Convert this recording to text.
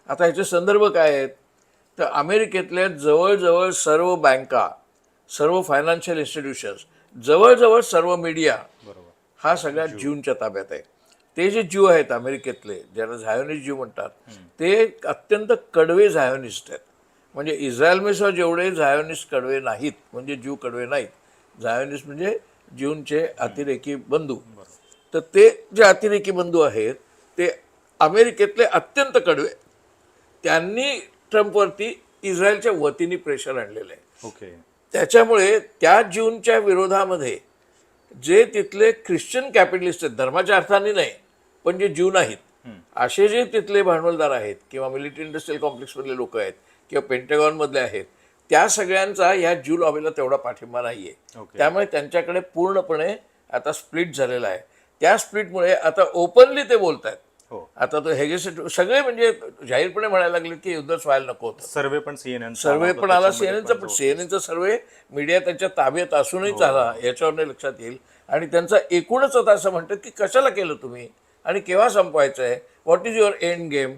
आता ह्याचे संदर्भ काय आहेत? तर अमेरिकेतल्या जवळजवळ सर्व बँका, सर्व फायनान्शियल इन्स्टिट्यूशन्स, जवळजवळ सर्व मीडिया बरोबर. हा सगळ्या ज्यूंच्या ताब्यात आहे. ते जे ज्यू आहेत अमेरिकेतले, ज्याला झायोनिस्ट ज्यू म्हणतात, ते अत्यंत कडवे झायोनिस्ट आहेत. म्हणजे इस्रायलमेसह जेवढे झायोनिस्ट कडवे नाहीत, म्हणजे ज्यू कडवे नाहीत, झायोनिस्ट म्हणजे ज्यूंचे अतिरेकी बंधू. तर ते जे अतिरेकी बंधू आहेत ते अमेरिकेतले अत्यंत कडवे, त्यांनी ट्रम्पवरती इस्रायलच्या वतीने प्रेशर आणलेलं आहे. ओके. त्याच्यामुळे त्या ज्यूंच्या विरोधामध्ये जे तिथले ख्रिश्चन कॅपिटलिस्ट आहेत, धर्माच्या अर्थाने नाही, पण जे ज्यू नाहीत, असे जे तिथले भांडवलदार आहेत किंवा मिलिटरी इंडस्ट्रियल कॉम्प्लेक्समधले लोक आहेत किंवा पेंटागॉनमधले आहेत, त्या सगळ्यांचा ह्या ज्यू लॉबीला तेवढा पाठिंबा नाही आहे. ओके. त्यामुळे त्यांच्याकडे पूर्णपणे आता स्प्लिट झालेला आहे. त्या स्प्लिटमुळे आता ओपनली ते बोलत आहेत. हो. आता तो हेगेसेट सगळे म्हणजे जाहीरपणे म्हणायला लागले की युद्धच व्हायला नको होतं. सर्वे पण CNN सर्वे पण आला सीएनएनचा, पण सीएनएनचा सर्वे मीडिया त्यांच्या ताब्यात असूनही आला, याच्यावर लक्षात येईल. आणि त्यांचा एकूणच आता असं म्हणतात की कशाला केलं तुम्ही आणि केव्हा संपवायचं आहे, what is your end game.